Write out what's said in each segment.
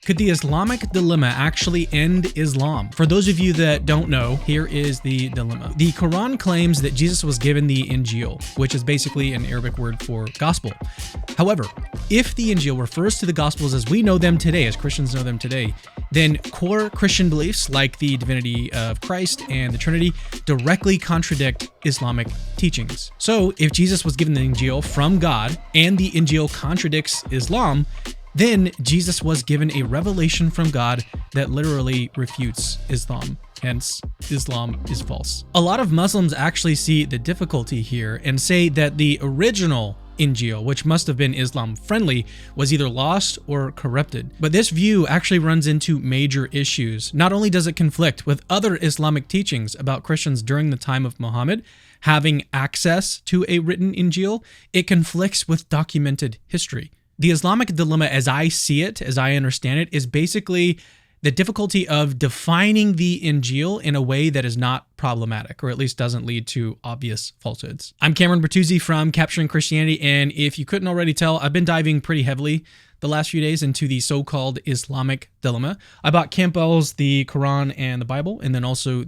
Could the Islamic dilemma actually end Islam? For those of you that don't know, here is the dilemma. The Quran claims that Jesus was given the INJEEL, which is basically an Arabic word for gospel. However, if the INJEEL refers to the Gospels as we know them today, as Christians know them today, then core Christian beliefs like the divinity of Christ and the Trinity directly contradict Islamic teachings. So if Jesus was given the INJEEL from God and the INJEEL contradicts Islam, then Jesus was given a revelation from God that literally refutes Islam. Hence, Islam is false. A lot of Muslims actually see the difficulty here and say that the original INJEEL, which must have been Islam friendly, was either lost or corrupted. But this view actually runs into major issues. Not only does it conflict with other Islamic teachings about Christians during the time of Muhammad having access to a written INJEEL, it conflicts with documented history. The Islamic dilemma, as I see it, as I understand it, is basically the difficulty of defining the INJEEL in a way that is not problematic, or at least doesn't lead to obvious falsehoods. I'm Cameron Bertuzzi from Capturing Christianity, and if you couldn't already tell, I've been diving pretty heavily the last few days into the so-called Islamic dilemma. I bought Campbell's The Quran and the Bible, and then also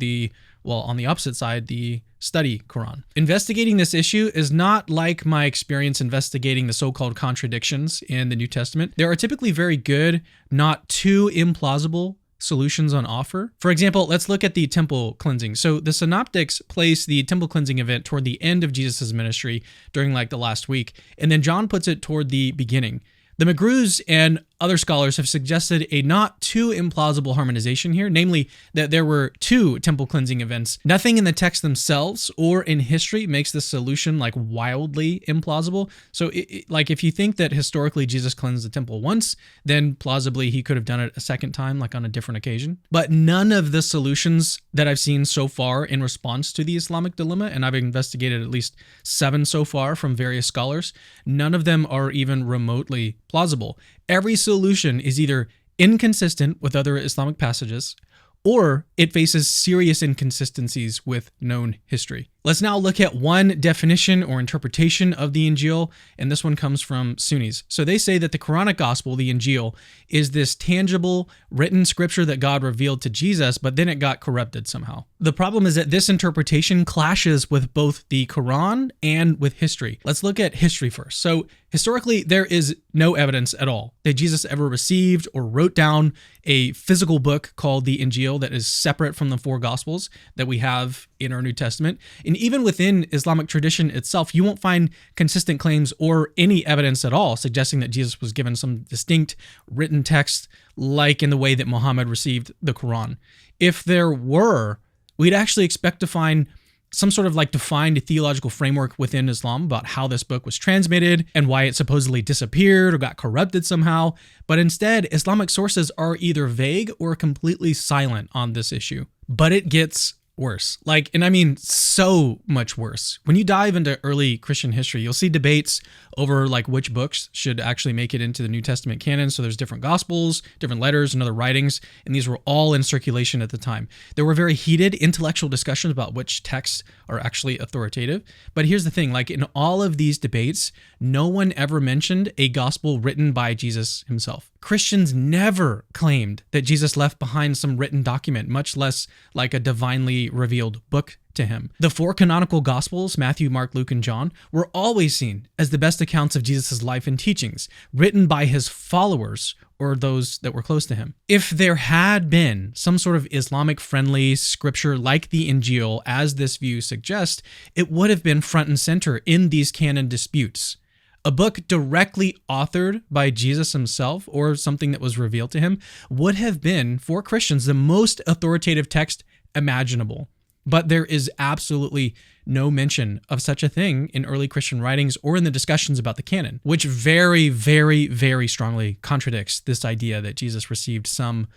on the opposite side, the study Quran. Investigating this issue is not like my experience investigating the so-called contradictions in the New Testament. There are typically very good, not too implausible solutions on offer. For example, let's look at the temple cleansing. So the synoptics place the temple cleansing event toward the end of Jesus' ministry during the last week, and then John puts it toward the beginning. The McGrews and other scholars have suggested a not too implausible harmonization here, namely that there were two temple cleansing events. Nothing in the text themselves or in history makes this solution wildly implausible. So if you think that historically Jesus cleansed the temple once, then plausibly he could have done it a second time, on a different occasion. But none of the solutions that I've seen so far in response to the Islamic dilemma, and I've investigated at least 7 so far from various scholars, none of them are even remotely plausible. Every solution is either inconsistent with other Islamic passages, or it faces serious inconsistencies with known history. Let's now look at one definition or interpretation of the INJEEL, and this one comes from Sunnis. So they say that the Quranic gospel, the INJEEL, is this tangible written scripture that God revealed to Jesus, but then it got corrupted somehow. The problem is that this interpretation clashes with both the Quran and with history. Let's look at history first. So historically, there is no evidence at all that Jesus ever received or wrote down a physical book called the INJEEL that is separate from the 4 Gospels that we have in our New Testament. And even within Islamic tradition itself, you won't find consistent claims or any evidence at all suggesting that Jesus was given some distinct written text like in the way that Muhammad received the Quran. If there were, we'd actually expect to find some sort of defined theological framework within Islam about how this book was transmitted and why it supposedly disappeared or got corrupted somehow. But instead, Islamic sources are either vague or completely silent on this issue. But it gets worse. And I mean so much worse. When you dive into early Christian history, you'll see debates over which books should actually make it into the New Testament canon. So there's different gospels, different letters, and other writings, and these were all in circulation at the time. There were very heated intellectual discussions about which texts are actually authoritative. But here's the thing, in all of these debates, no one ever mentioned a gospel written by Jesus himself. Christians never claimed that Jesus left behind some written document, much less a divinely revealed book to him. The 4 canonical Gospels, Matthew, Mark, Luke, and John, were always seen as the best accounts of Jesus' life and teachings, written by his followers or those that were close to him. If there had been some sort of Islamic-friendly scripture like the INJEEL, as this view suggests, it would have been front and center in these canon disputes. A book directly authored by Jesus himself or something that was revealed to him would have been, for Christians, the most authoritative text imaginable. But there is absolutely no mention of such a thing in early Christian writings or in the discussions about the canon, which very, very, very strongly contradicts this idea that Jesus received some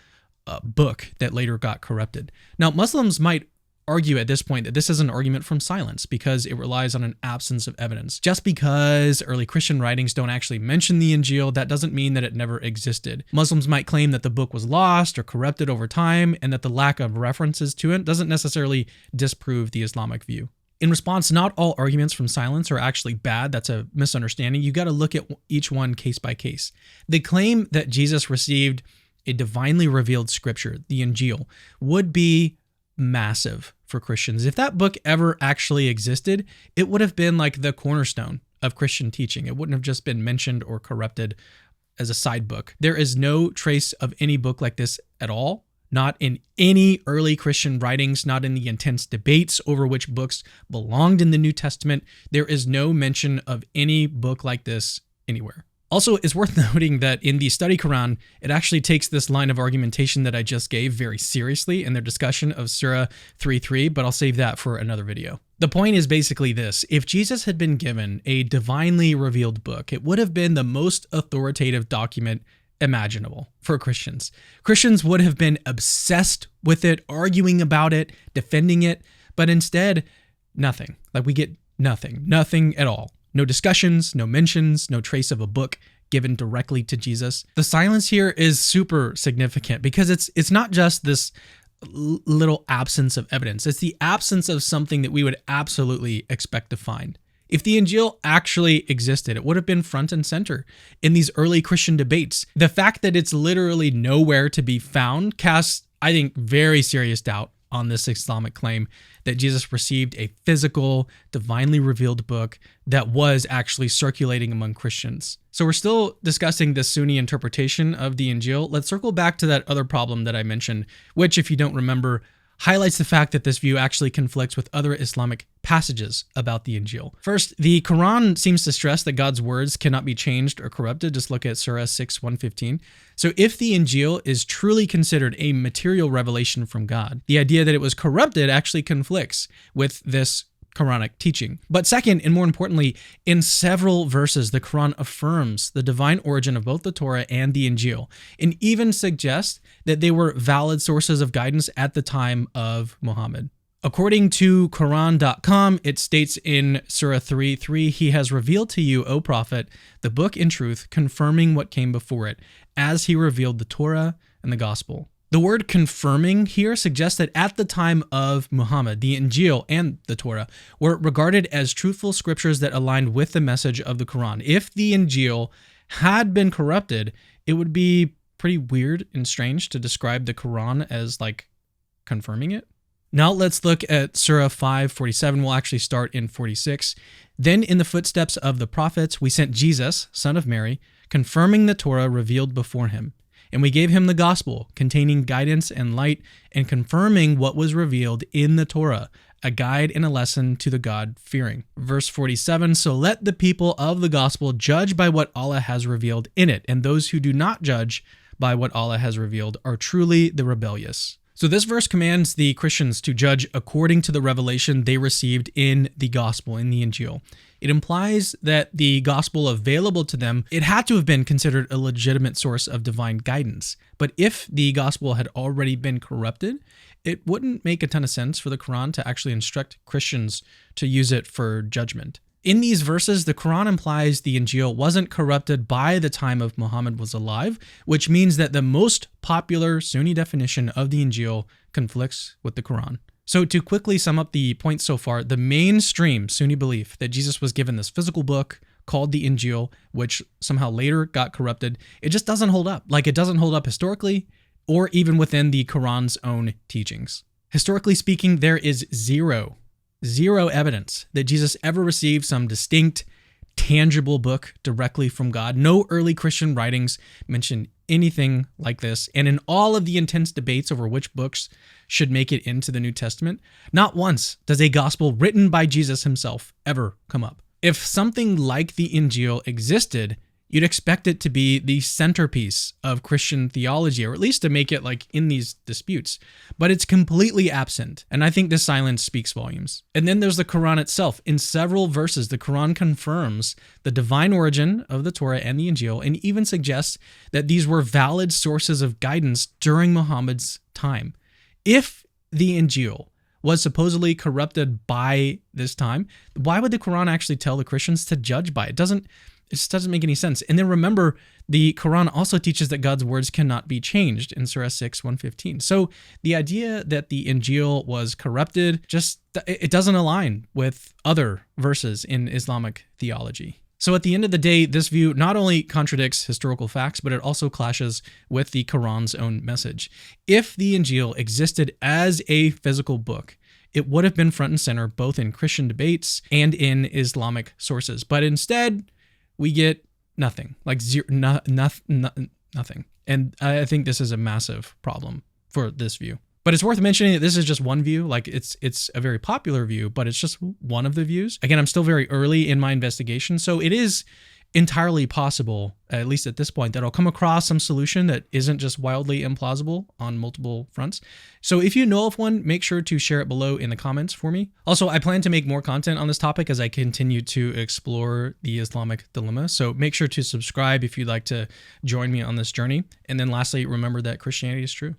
book that later got corrupted. Now, Muslims might argue at this point that this is an argument from silence because it relies on an absence of evidence. Just because early Christian writings don't actually mention the INJEEL, that doesn't mean that it never existed. Muslims might claim that the book was lost or corrupted over time, and that the lack of references to it doesn't necessarily disprove the Islamic view. In response, not all arguments from silence are actually bad. That's a misunderstanding. You got to look at each one case by case. The claim that Jesus received a divinely revealed scripture, the Injeel, would be massive for Christians. If that book ever actually existed, it would have been like the cornerstone of Christian teaching. It wouldn't have just been mentioned or corrupted as a side book. There is no trace of any book like this at all, not in any early Christian writings, not in the intense debates over which books belonged in the New Testament. There is no mention of any book like this anywhere. Also, it's worth noting that in the Study Quran, it actually takes this line of argumentation that I just gave very seriously in their discussion of Surah 3:3, but I'll save that for another video. The point is basically this: if Jesus had been given a divinely revealed book, it would have been the most authoritative document imaginable for Christians. Christians would have been obsessed with it, arguing about it, defending it, but instead, nothing. Like, we get nothing at all. No discussions, no mentions, no trace of a book given directly to Jesus. The silence here is super significant because it's not just this little absence of evidence. It's the absence of something that we would absolutely expect to find. If the Injeel actually existed, it would have been front and center in these early Christian debates. The fact that it's literally nowhere to be found casts, I think, very serious doubt on this Islamic claim that Jesus received a physical, divinely revealed book that was actually circulating among Christians. So we're still discussing the Sunni interpretation of the Injeel. Let's circle back to that other problem that I mentioned, which, if you don't remember, highlights the fact that this view actually conflicts with other Islamic passages about the Injeel. First, the Quran seems to stress that God's words cannot be changed or corrupted. Just look at Surah 6:115. So if the Injeel is truly considered a material revelation from God, the idea that it was corrupted actually conflicts with this Quranic teaching. But second, and more importantly, in several verses, the Quran affirms the divine origin of both the Torah and the Injeel, and even suggests that they were valid sources of guidance at the time of Muhammad. According to Quran.com, it states in Surah 3:3, "He has revealed to you, O Prophet, the book in truth, confirming what came before it, as he revealed the Torah and the Gospel." The word confirming here suggests that at the time of Muhammad, the Injeel and the Torah were regarded as truthful scriptures that aligned with the message of the Quran. If the Injeel had been corrupted, it would be pretty weird and strange to describe the Quran as like confirming it. Now let's look at Surah 5:47. We'll actually start in 46. "Then in the footsteps of the prophets, we sent Jesus, son of Mary, confirming the Torah revealed before him. And we gave him the gospel, containing guidance and light, and confirming what was revealed in the Torah, a guide and a lesson to the God-fearing." Verse 47, "So let the people of the gospel judge by what Allah has revealed in it, and those who do not judge by what Allah has revealed are truly the rebellious." So this verse commands the Christians to judge according to the revelation they received in the gospel, in the Injeel. It implies that the gospel available to them, it had to have been considered a legitimate source of divine guidance. But if the gospel had already been corrupted, it wouldn't make a ton of sense for the Quran to actually instruct Christians to use it for judgment. In these verses, the Quran implies the Injeel wasn't corrupted by the time of Muhammad was alive, which means that the most popular Sunni definition of the Injeel conflicts with the Quran. So to quickly sum up the points so far, the mainstream Sunni belief that Jesus was given this physical book called the Injeel, which somehow later got corrupted, it just doesn't hold up. Like, it doesn't hold up historically or even within the Quran's own teachings. Historically speaking, there is zero evidence that Jesus ever received some distinct, tangible book directly from God. No early Christian writings mention anything like this. And in all of the intense debates over which books should make it into the New Testament, not once does a gospel written by Jesus himself ever come up. If something like the Injeel existed, you'd expect it to be the centerpiece of Christian theology, or at least to make it like in these disputes. But it's completely absent, and I think this silence speaks volumes. And then there's the Quran itself. In several verses, the Quran confirms the divine origin of the Torah and the Injeel, and even suggests that these were valid sources of guidance during Muhammad's time. If the Injeel was supposedly corrupted by this time, why would the Quran actually tell the Christians to judge by it? It just doesn't make any sense. And then remember, the Quran also teaches that God's words cannot be changed in Surah 6:115. So the idea that the Injeel was corrupted, it doesn't align with other verses in Islamic theology. So at the end of the day, this view not only contradicts historical facts, but it also clashes with the Quran's own message. If the Injeel existed as a physical book, it would have been front and center both in Christian debates and in Islamic sources. But instead, we get nothing, like nothing. And I think this is a massive problem for this view. But it's worth mentioning that this is just one view. Like it's a very popular view, but it's just one of the views. Again, I'm still very early in my investigation, so it is entirely possible, at least at this point, that I'll come across some solution that isn't just wildly implausible on multiple fronts. So if you know of one, make sure to share it below in the comments for me. Also, I plan to make more content on this topic as I continue to explore the Islamic dilemma. So make sure to subscribe if you'd like to join me on this journey. And then lastly, remember that Christianity is true.